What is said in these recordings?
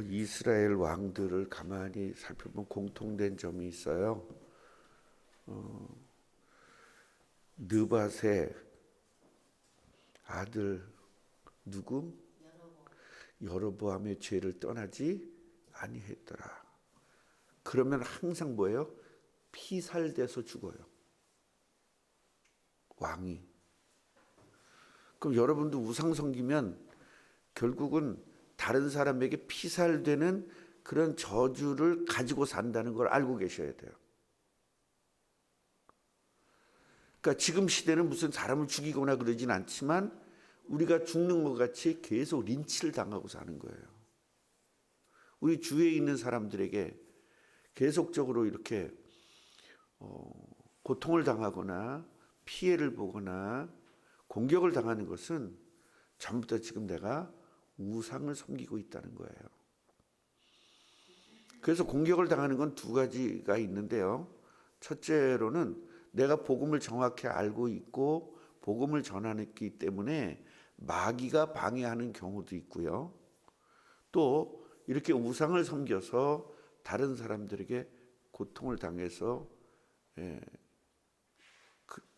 이스라엘 왕들을 가만히 살펴보면 공통된 점이 있어요. 느밧의 아들 누구? 여로보암의 죄를 떠나지 아니했더라. 그러면 항상 뭐예요? 피살돼서 죽어요. 왕이. 그럼 여러분도 우상 섬기면 결국은 다른 사람에게 피살되는 그런 저주를 가지고 산다는 걸 알고 계셔야 돼요. 그러니까 지금 시대는 무슨 사람을 죽이거나 그러진 않지만 우리가 죽는 것 같이 계속 린치를 당하고 사는 거예요. 우리 주위에 있는 사람들에게 계속적으로 이렇게 고통을 당하거나 피해를 보거나 공격을 당하는 것은 전부 다 지금 내가 우상을 섬기고 있다는 거예요. 그래서 공격을 당하는 건 두 가지가 있는데요. 첫째로는 내가 복음을 정확히 알고 있고 복음을 전하기 때문에 마귀가 방해하는 경우도 있고요. 또 이렇게 우상을 섬겨서 다른 사람들에게 고통을 당해서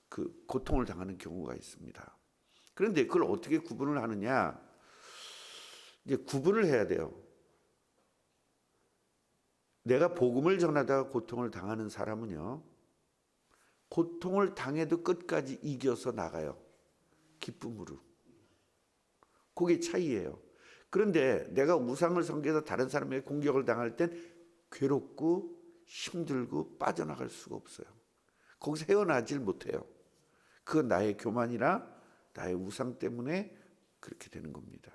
그 고통을 당하는 경우가 있습니다. 그런데 그걸 어떻게 구분을 하느냐? 이제 구분을 해야 돼요. 내가 복음을 전하다가 고통을 당하는 사람은요, 고통을 당해도 끝까지 이겨서 나가요. 기쁨으로. 그게 차이예요. 그런데 내가 우상을 섬겨서 다른 사람에게 공격을 당할 땐 괴롭고 힘들고 빠져나갈 수가 없어요. 거기서 헤어나질 못해요. 그건 나의 교만이나 나의 우상 때문에 그렇게 되는 겁니다.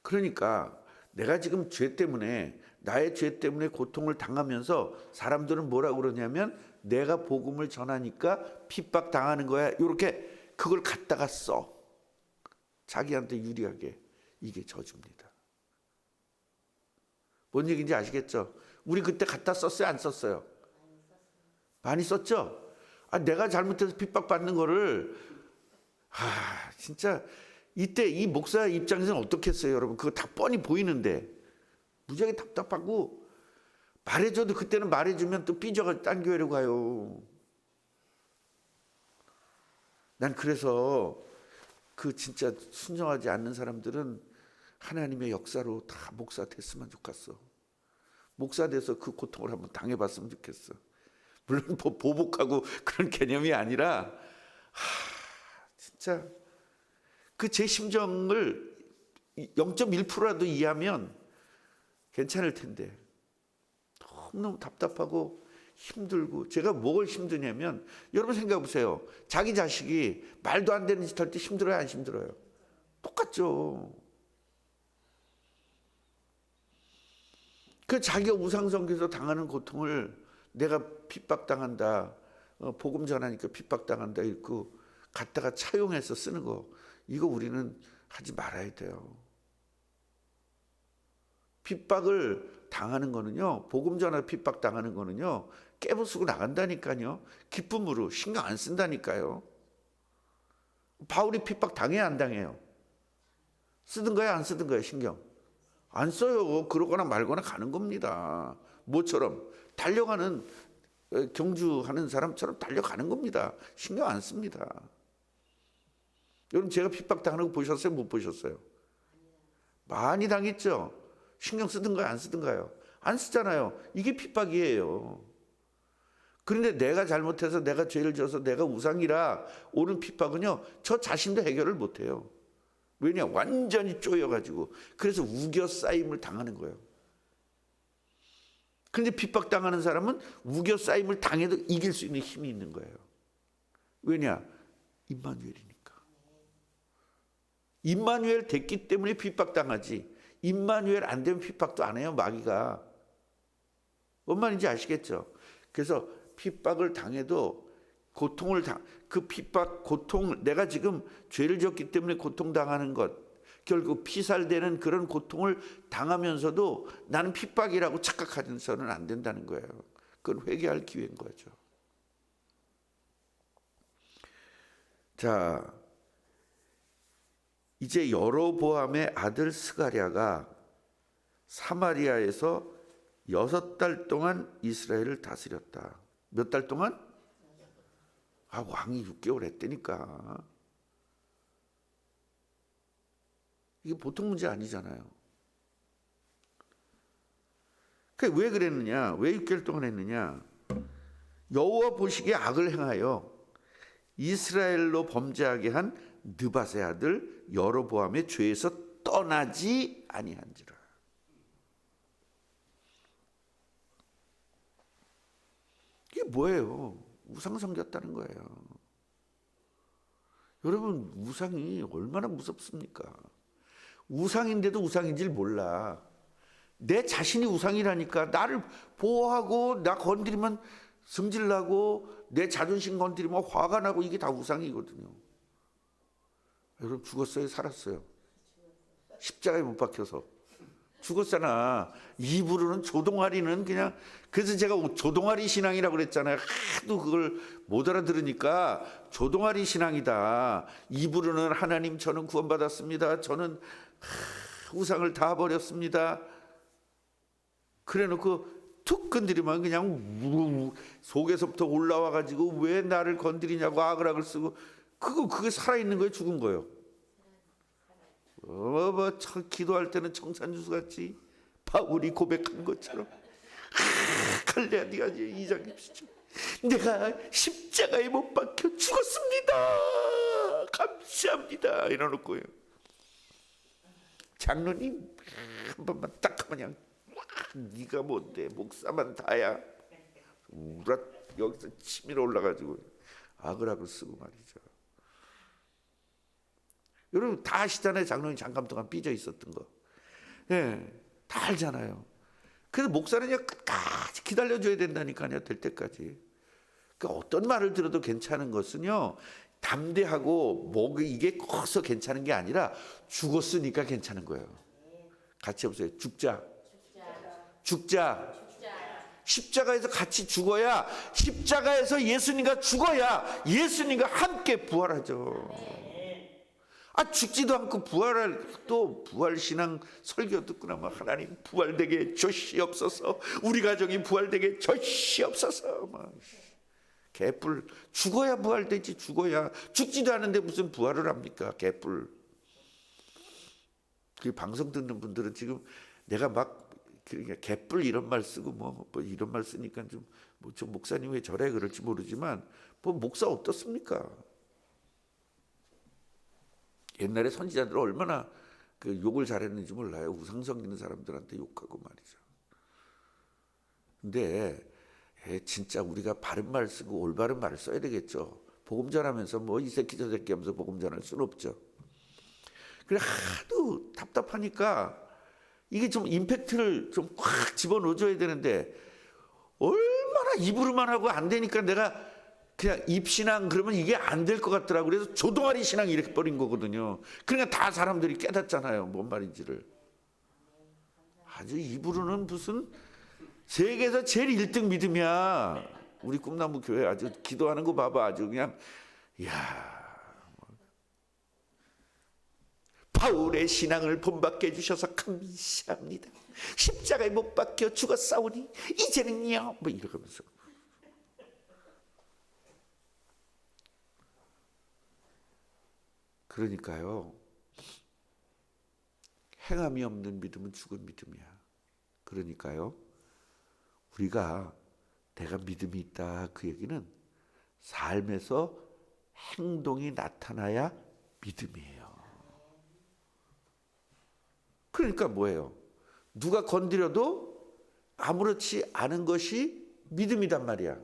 그러니까 내가 지금 죄 때문에 나의 죄 때문에 고통을 당하면서 사람들은 뭐라고 그러냐면 내가 복음을 전하니까 핍박 당하는 거야. 이렇게 그걸 갖다가 써. 자기한테 유리하게. 이게 저주입니다. 뭔 얘기인지 아시겠죠? 우리 그때 갖다 썼어요? 안 썼어요? 많이 썼죠? 내가 잘못해서 핍박받는 거를 진짜 이때 이 목사 입장에서는 어떻겠어요, 여러분? 그거 다 뻔히 보이는데 무지하게 답답하고 말해줘도 그때는 말해주면 또 삐져가 딴 교회로 가요. 난 그래서 그 진짜 순종하지 않는 사람들은 하나님의 역사로 다 목사 됐으면 좋겠어. 목사 돼서 그 고통을 한번 당해봤으면 좋겠어. 물론 보복하고 그런 개념이 아니라 진짜 그 제 심정을 0.1%라도 이해하면 괜찮을 텐데 너무너무 답답하고 힘들고 제가 뭘 힘드냐면 여러분 생각해 보세요. 자기 자식이 말도 안 되는 짓 할 때 힘들어요, 안 힘들어요? 똑같죠. 그 자기가 우상 섬겨서 당하는 고통을 내가 핍박당한다, 복음 전하니까 핍박당한다 이거 갖다가 차용해서 쓰는 거, 이거 우리는 하지 말아야 돼요. 핍박을 당하는 거는요, 복음 전하 핍박 당하는 거는요, 깨부수고 나간다니까요. 기쁨으로 신경 안 쓴다니까요. 바울이 핍박 당해야 안 당해요? 쓰든가요, 안 쓰든가요, 신경? 안 써요. 그러거나 말거나 가는 겁니다. 뭐처럼? 달려가는, 경주하는 사람처럼 달려가는 겁니다. 신경 안 씁니다. 여러분 제가 핍박 당하는 거 보셨어요? 못 보셨어요? 많이 당했죠? 신경 쓰든가요, 안 쓰든가요? 안 쓰잖아요. 이게 핍박이에요. 그런데 내가 잘못해서 내가 죄를 져서 내가 우상이라 오는 핍박은요, 저 자신도 해결을 못해요. 왜냐? 완전히 쪼여가지고. 그래서 우겨싸임을 당하는 거예요. 그런데 핍박당하는 사람은 우겨싸임을 당해도 이길 수 있는 힘이 있는 거예요. 왜냐? 임마누엘이니까. 임마누엘 됐기 때문에 핍박당하지. 임마누엘 안 되면 핍박도 안 해요, 마귀가. 뭔 말인지 아시겠죠? 그래서 핍박을 당해도 그 핍박, 고통, 내가 지금 죄를 지었기 때문에 고통당하는 것, 결국 피살되는 그런 고통을 당하면서도 나는 핍박이라고 착각하면서는 안 된다는 거예요. 그건 회개할 기회인 거죠. 자, 이제 여로보암의 아들 스가랴가 사마리아에서 6달 동안 이스라엘을 다스렸다. 몇 달 동안? 왕이 6개월 했다니까. 이게 보통 문제 아니잖아요. 왜 그랬느냐? 왜 6개월 동안 했느냐? 여호와 보시기에 악을 행하여 이스라엘로 범죄하게 한 느밧의 아들 여로보암의 죄에서 떠나지 아니한지라. 이게 뭐예요? 우상 섬겼다는 거예요. 여러분, 우상이 얼마나 무섭습니까? 우상인데도 우상인지를 몰라. 내 자신이 우상이라니까. 나를 보호하고 나 건드리면 승질나고 내 자존심 건드리면 화가 나고, 이게 다 우상이거든요. 여러분, 죽었어요? 살았어요? 십자가에 못 박혀서 죽었잖아. 입으로는 조동아리는 그냥, 그래서 제가 조동아리 신앙이라고 그랬잖아요. 하도 그걸 못 알아들으니까 조동아리 신앙이다. 입으로는 하나님 저는 구원받았습니다. 저는 우상을 다 버렸습니다. 그래놓고 툭 건드리면 그냥 속에서부터 올라와 가지고 왜 나를 건드리냐고 아그락을 쓰고, 그게 살아있는 거예요? 죽은 거예요? 기도할 때는 청산유수 같이 바울이 고백한 것처럼, 갈레아디아 2장 10절, 내가 십자가에 못 박혀 죽었습니다. 감사합니다. 이러놓고요. 장로님 한 번만 딱 그냥, 네가 뭔데, 목사만 다야. 우라 여기서 치밀어 올라가지고 아그락을 쓰고 말이죠. 여러분 다 아시잖아요. 장로님 잠깐 동안 삐져 있었던 거. 예, 다 알잖아요. 그래서 목사는 끝까지 기다려줘야 된다니까요. 될 때까지. 그러니까 어떤 말을 들어도 괜찮은 것은요, 담대하고 이게 커서 괜찮은 게 아니라 죽었으니까 괜찮은 거예요. 같이 해보세요. 죽자. 십자가에서 같이 죽어야, 십자가에서 예수님과 죽어야 예수님과 함께 부활하죠. 죽지도 않고 또 부활신앙 설교 듣거나 하나님 부활되게 주시옵소서, 우리 가정이 부활되게 주시옵소서. 개뿔. 죽어야 부활되지. 죽지도 않은데 무슨 부활을 합니까? 개뿔. 그 방송 듣는 분들은 지금 내가 개뿔 이런 말 쓰고 뭐 이런 말 쓰니까 저 목사님 왜 저래 그럴지 모르지만, 목사 어떻습니까? 옛날에 선지자들 얼마나 욕을 잘했는지 몰라요. 우상 섬기는 사람들한테 욕하고 말이죠. 근데 진짜 우리가 바른 말 쓰고 올바른 말을 써야 되겠죠. 복음 전하면서 이 새끼 저 새끼 하면서 복음 전할 수는 없죠. 그래 하도 답답하니까 이게 좀 임팩트를 좀 확 집어넣어줘야 되는데, 얼마나 입으로만 하고 안 되니까 내가 그냥 입신앙 그러면 이게 안 될 것 같더라고. 그래서 조동아리 신앙이 이렇게 버린 거거든요. 그러니까 다 사람들이 깨닫잖아요. 뭔 말인지를. 아주 입으로는 무슨 세계에서 제일 1등 믿음이야. 우리 꿈나무 교회 아주 기도하는 거 봐봐. 아주 그냥, 이야. 바울의 신앙을 본받게 해주셔서 감사합니다. 십자가에 못 박혀 죽었사오니 이제는요. 이러면서. 그러니까요, 행함이 없는 믿음은 죽은 믿음이야. 그러니까요, 우리가 내가 믿음이 있다, 그 얘기는 삶에서 행동이 나타나야 믿음이에요. 그러니까 뭐예요? 누가 건드려도 아무렇지 않은 것이 믿음이단 말이야.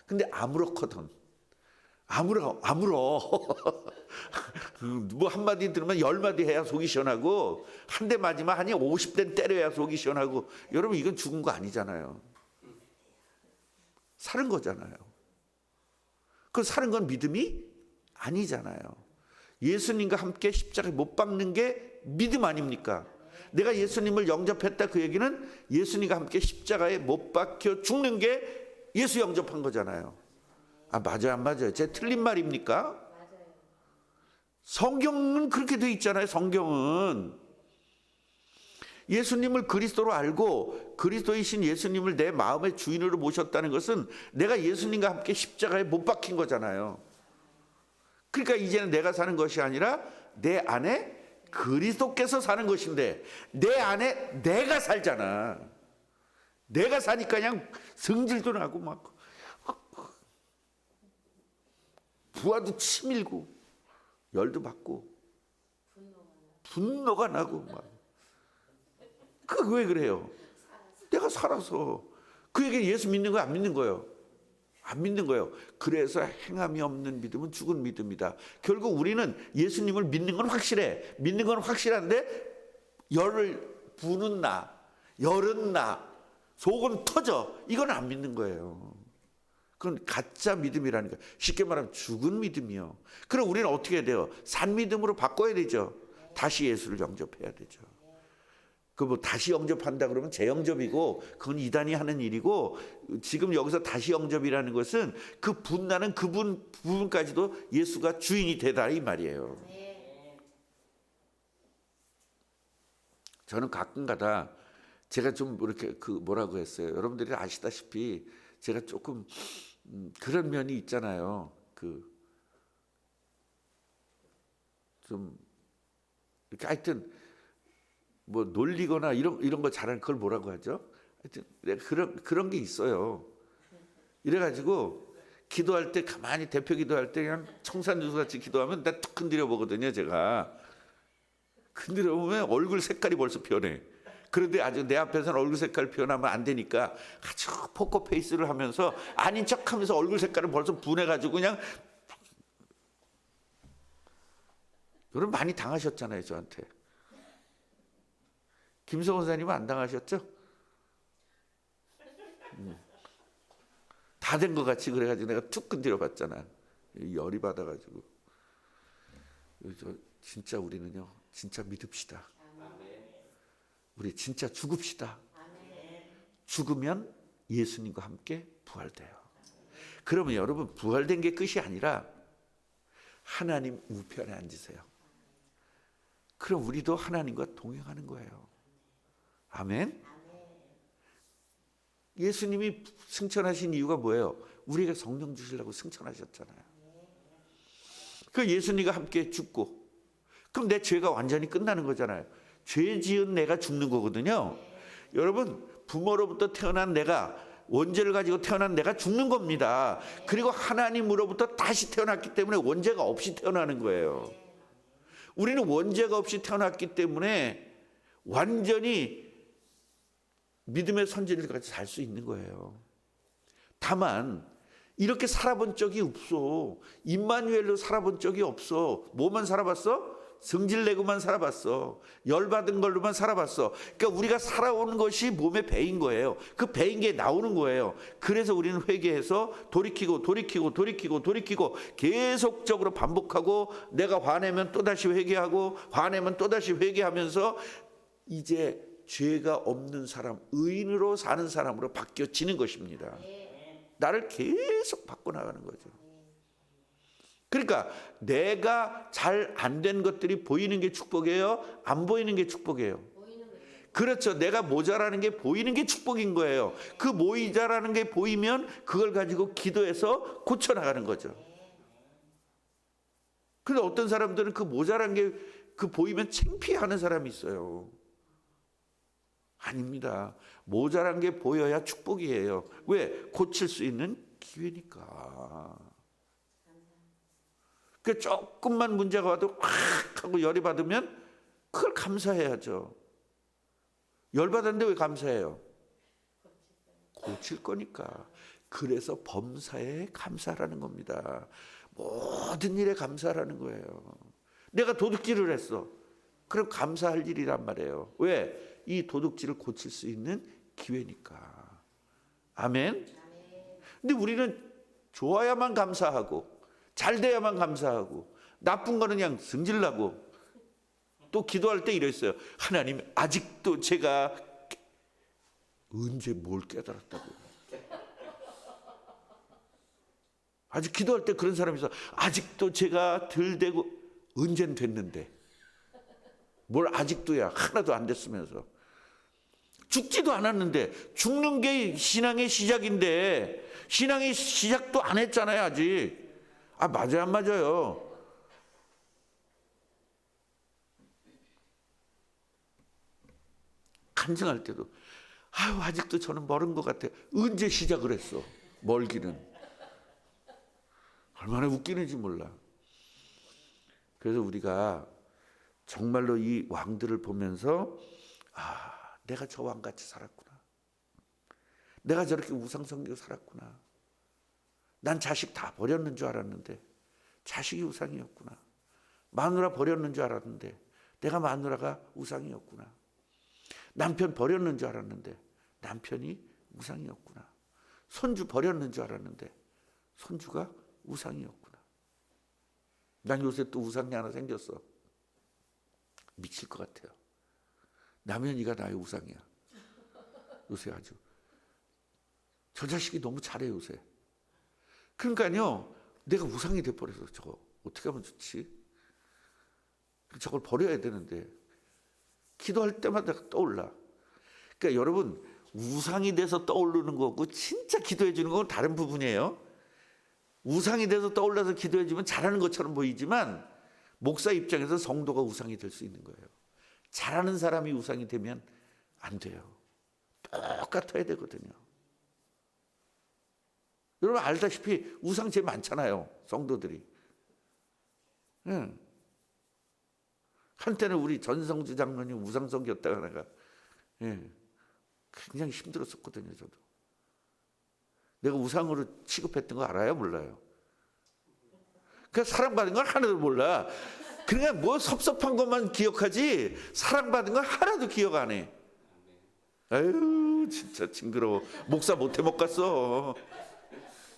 근데 아무렇거든. 아무러 뭐 한마디 들으면 10마디 해야 속이 시원하고, 한 대 맞으면 한 50대 때려야 속이 시원하고. 여러분, 이건 죽은 거 아니잖아요. 사는 거잖아요. 그 사는 건 믿음이 아니잖아요. 예수님과 함께 십자가에 못 박는 게 믿음 아닙니까? 내가 예수님을 영접했다, 그 얘기는 예수님과 함께 십자가에 못 박혀 죽는 게 예수 영접한 거잖아요. 맞아요, 안 맞아요? 제 틀린 말입니까? 맞아요. 성경은 그렇게 돼 있잖아요. 성경은 예수님을 그리스도로 알고 그리스도이신 예수님을 내 마음의 주인으로 모셨다는 것은 내가 예수님과 함께 십자가에 못 박힌 거잖아요. 그러니까 이제는 내가 사는 것이 아니라 내 안에 그리스도께서 사는 것인데 내 안에 내가 살잖아. 내가 사니까 그냥 성질도 나고 막 부하도 치밀고 열도 받고 분노가 나고 막. 그 왜 그래요? 내가 살아서. 그에게 예수 믿는 거야, 안 믿는 거예요? 안 믿는 거예요. 그래서 행함이 없는 믿음은 죽은 믿음이다. 결국 우리는 예수님을 믿는 건 확실해. 믿는 건 확실한데 열을 부는 나, 열은 나, 속은 터져. 이건 안 믿는 거예요. 그건 가짜 믿음이라는 거예요. 쉽게 말하면 죽은 믿음이요. 그럼 우리는 어떻게 해야 돼요? 산 믿음으로 바꿔야 되죠. 다시 예수를 영접해야 되죠. 그 뭐 다시 영접한다 그러면 재영접이고 그건 이단이 하는 일이고, 지금 여기서 다시 영접이라는 것은 그 분나는 그분 부분까지도 예수가 주인이 되다 이 말이에요. 저는 가끔가다 제가 좀 이렇게 그 뭐라고 했어요. 여러분들이 아시다시피 제가 조금 그런 면이 있잖아요. 그 좀 이렇게 하여튼 뭐 놀리거나 이런 거 잘하는 그걸 뭐라고 하죠? 하여튼 그런 게 있어요. 이래가지고 기도할 때 가만히 대표 기도할 때 그냥 청산유수 같이 기도하면 나 툭 흔들어 보거든요. 제가 흔들어 보면 얼굴 색깔이 벌써 변해. 그런데 아주 내 앞에서는 얼굴 색깔 변하면 안 되니까 아주 포커페이스를 하면서 아닌 척하면서 얼굴 색깔을 벌써 분해가지고 그냥. 여러분 많이 당하셨잖아요, 저한테. 김성원 선생님은 안 당하셨죠? 다 된 것 같이 그래가지고 내가 툭 건드려 봤잖아. 열이 받아가지고. 진짜 우리는요, 진짜 믿읍시다. 우리 진짜 죽읍시다. 죽으면 예수님과 함께 부활돼요. 그러면 여러분 부활된 게 끝이 아니라 하나님 우편에 앉으세요. 그럼 우리도 하나님과 동행하는 거예요. 아멘. 예수님이 승천하신 이유가 뭐예요? 우리에게 성령 주시려고 승천하셨잖아요. 그 예수님과 함께 죽고, 그럼 내 죄가 완전히 끝나는 거잖아요. 죄 지은 내가 죽는 거거든요. 여러분, 부모로부터 태어난 내가, 원죄를 가지고 태어난 내가 죽는 겁니다. 그리고 하나님으로부터 다시 태어났기 때문에 원죄가 없이 태어나는 거예요. 우리는 원죄가 없이 태어났기 때문에 완전히 믿음의 선진을 같이 살 수 있는 거예요. 다만 이렇게 살아본 적이 없어. 임마누엘로 살아본 적이 없어. 뭐만 살아봤어? 성질내고만 살아봤어. 열받은 걸로만 살아봤어. 그러니까 우리가 살아오는 것이 몸에 배인 거예요. 그 배인 게 나오는 거예요. 그래서 우리는 회개해서 돌이키고 계속적으로 반복하고, 내가 화내면 또다시 회개하고, 화내면 또다시 회개하면서 이제 죄가 없는 사람, 의인으로 사는 사람으로 바뀌어지는 것입니다. 나를 계속 바꿔나가는 거죠. 그러니까 내가 잘 안 된 것들이 보이는 게 축복이에요? 안 보이는 게 축복이에요? 그렇죠. 내가 모자라는 게 보이는 게 축복인 거예요. 그 모자라는 게 보이면 그걸 가지고 기도해서 고쳐나가는 거죠. 그런데 어떤 사람들은 그 모자란 게 그 보이면 창피해하는 사람이 있어요. 아닙니다. 모자란 게 보여야 축복이에요. 왜? 고칠 수 있는 기회니까. 그 조금만 문제가 와도 확 하고 열이 받으면 그걸 감사해야죠. 열 받았는데 왜 감사해요? 고칠 거니까. 그래서 범사에 감사라는 겁니다. 모든 일에 감사라는 거예요. 내가 도둑질을 했어. 그럼 감사할 일이란 말이에요. 왜? 이 도둑질을 고칠 수 있는 기회니까. 아멘. 근데 우리는 좋아야만 감사하고, 잘 돼야만 감사하고, 나쁜 거는 그냥 승질나고, 또 기도할 때 이랬어요. 하나님, 아직도 제가 언제 뭘 깨달았다고. 아직 기도할 때 그런 사람이 있어. 아직도 제가 덜 되고, 언젠 됐는데 뭘 아직도야. 하나도 안 됐으면서. 죽지도 않았는데, 죽는 게 신앙의 시작인데 신앙의 시작도 안 했잖아요 아직. 맞아요 안 맞아요? 간증할 때도 아직도 저는 멀은 것 같아요. 언제 시작을 했어? 멀기는. 얼마나 웃기는지 몰라. 그래서 우리가 정말로 이 왕들을 보면서 내가 저 왕같이 살았구나. 내가 저렇게 우상 섬기고 살았구나. 난 자식 다 버렸는 줄 알았는데 자식이 우상이었구나. 마누라 버렸는 줄 알았는데 내가 마누라가 우상이었구나. 남편 버렸는 줄 알았는데 남편이 우상이었구나. 손주 버렸는 줄 알았는데 손주가 우상이었구나. 난 요새 또 우상이 하나 생겼어. 미칠 것 같아요. 남현이가 나의 우상이야. 요새 아주. 저 자식이 너무 잘해 요새. 그러니까요, 내가 우상이 돼버려서 저거 어떻게 하면 좋지? 저걸 버려야 되는데 기도할 때마다 떠올라. 그러니까 여러분, 우상이 돼서 떠오르는 거고 진짜 기도해 주는 건 다른 부분이에요. 우상이 돼서 떠올라서 기도해 주면 잘하는 것처럼 보이지만 목사 입장에서 성도가 우상이 될 수 있는 거예요. 잘하는 사람이 우상이 되면 안 돼요. 똑같아야 되거든요. 여러분 알다시피 우상 제일 많잖아요, 성도들이. 한때는 우리 전성주 장로님 우상 섬겼다가 내가 굉장히 힘들었었거든요. 저도. 내가 우상으로 취급했던 거 알아요? 몰라요? 그러니까 사랑받은 건 하나도 몰라. 그러니까 뭐 섭섭한 것만 기억하지 사랑받은 건 하나도 기억 안 해. 아유 진짜 징그러워. 목사 못해 못 갔어.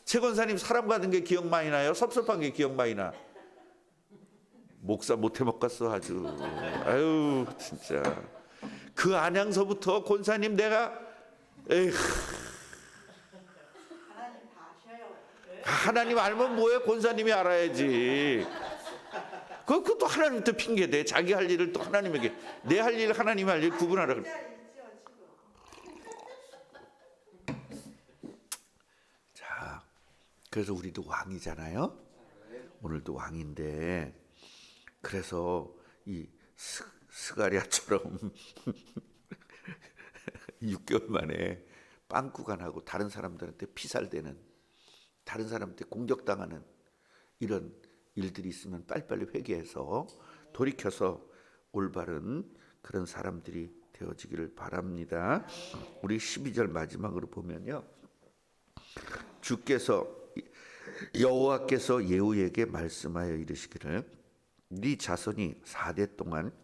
최 권사님 사랑받은 게 기억 많이 나요? 섭섭한 게 기억 많이 나? 목사 못해 못 갔어 아주. 아유 진짜. 그 안양서부터 권사님 내가 하나님 알면 뭐해? 권사님이 알아야지. 그것도 하나님한테 핑계대. 자기 할 일을 또 하나님에게, 내 할 일 하나님 할 일 구분하라 그래. 자, 그래서 우리도 왕이잖아요. 오늘도 왕인데, 그래서 이 스가랴처럼 6개월 만에 빵꾸간하고 다른 사람들한테 피살되는, 다른 사람한테 공격당하는 이런 일들이 있으면 빨리빨리 회개해서 돌이켜서 올바른 그런 사람들이 되어지기를 바랍니다. 우리 12절 마지막으로 보면요, 주께서 여호와께서 예후에게 말씀하여 이르시기를 네 자손이 4대 동안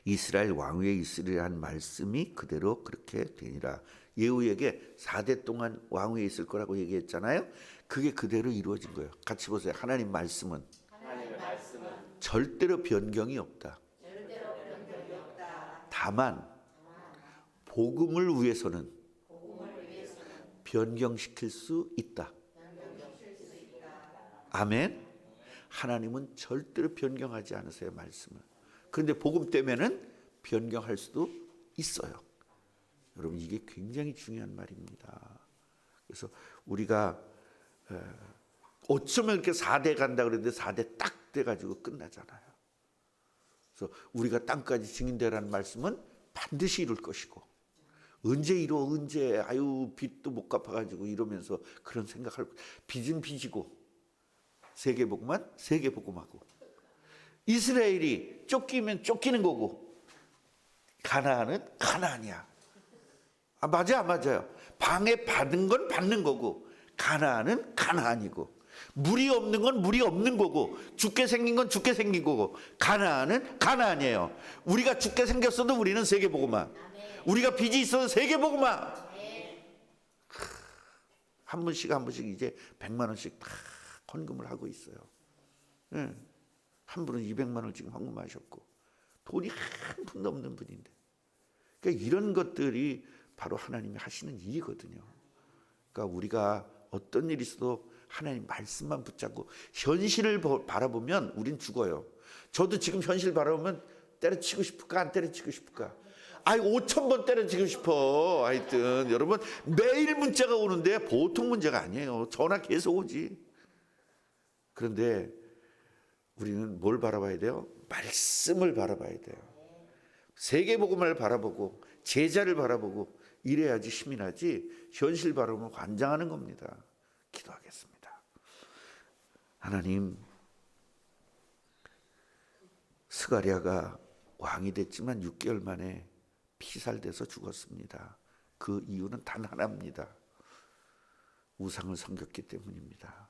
이스라엘 왕 위에 있으리라 한 말씀이 그대로 그렇게 되니라. 예후에게 4대 동안 왕 위에 있을 거라고 얘기했잖아요. 그게 그대로 이루어진 거예요. 같이 보세요. 하나님 말씀은 절대로 변경이 없다. 다만 복음을 위해서는 변경시킬 수 있다. 아멘. 하나님은 절대로 변경하지 않으세요, 말씀을. 그런데 복음 때문에는 변경할 수도 있어요. 여러분 이게 굉장히 중요한 말입니다. 그래서 우리가 어쩌면 이렇게 4대 간다 그랬는데 4대 딱 돼가지고 끝나잖아요. 그래서 우리가 땅까지 증인되라는 말씀은 반드시 이룰 것이고, 언제 이뤄 언제, 아유 빚도 못 갚아가지고 이러면서 그런 생각할, 빚은 빚이고 세계복음만 세계복음하고, 이스라엘이 쫓기면 쫓기는 거고 가나안은 가나안이야. 맞아 안 맞아요? 방해받은 건 받는 거고 가나안은 가나안이고, 물이 없는 건 물이 없는 거고 죽게 생긴 건 죽게 생긴 거고 가나안은 가나안이에요. 우리가 죽게 생겼어도 우리는 세계복음화, 우리가 빚이 있어도 세계복음화. 한 분씩 한 분씩 이제 100만 원씩 다 헌금을 하고 있어요. 한 분은 200만 원을 지금 헌금하셨고 돈이 한 푼도 없는 분인데, 그러니까 이런 것들이 바로 하나님이 하시는 일이거든요. 그러니까 우리가 어떤 일이 있어도 하나님 말씀만 붙잡고 현실을 바라보면 우린 죽어요. 저도 지금 현실 바라보면 때려치고 싶을까 안 때려치고 싶을까? 아이 5천 번 때려치고 싶어. 하여튼 여러분 매일 문자가 오는데 보통 문제가 아니에요. 전화 계속 오지. 그런데 우리는 뭘 바라봐야 돼요? 말씀을 바라봐야 돼요. 세계복음을 바라보고 제자를 바라보고 이래야지 힘이 나지, 현실 바라보면 관장하는 겁니다. 기도하겠습니다. 하나님, 스가랴가 왕이 됐지만 6개월 만에 피살돼서 죽었습니다. 그 이유는 단 하나입니다. 우상을 섬겼기 때문입니다.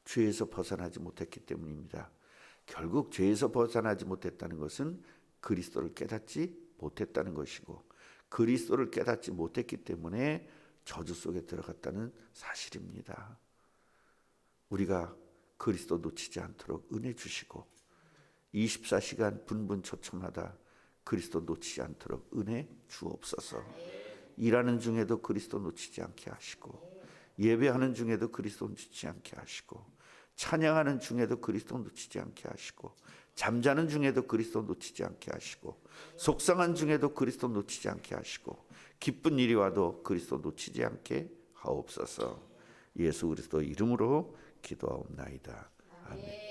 죄에서 벗어나지 못했기 때문입니다. 결국 죄에서 벗어나지 못했다는 것은 그리스도를 깨닫지 못했다는 것이고, 그리스도를 깨닫지 못했기 때문에 저주 속에 들어갔다는 사실입니다. 우리가 그리스도 놓치지 않도록 은혜 주시고 24시간 분분초초마다 그리스도 놓치지 않도록 은혜 주옵소서. 일하는 중에도 그리스도 놓치지 않게 하시고, 예배하는 중에도 그리스도 놓치지 않게 하시고, 찬양하는 중에도 그리스도 놓치지 않게 하시고, 잠자는 중에도 그리스도 놓치지 않게 하시고, 속상한 중에도 그리스도 놓치지 않게 하시고, 기쁜 일이 와도 그리스도 놓치지 않게 하옵소서. 예수 그리스도 이름으로 기도하옵나이다. 아멘.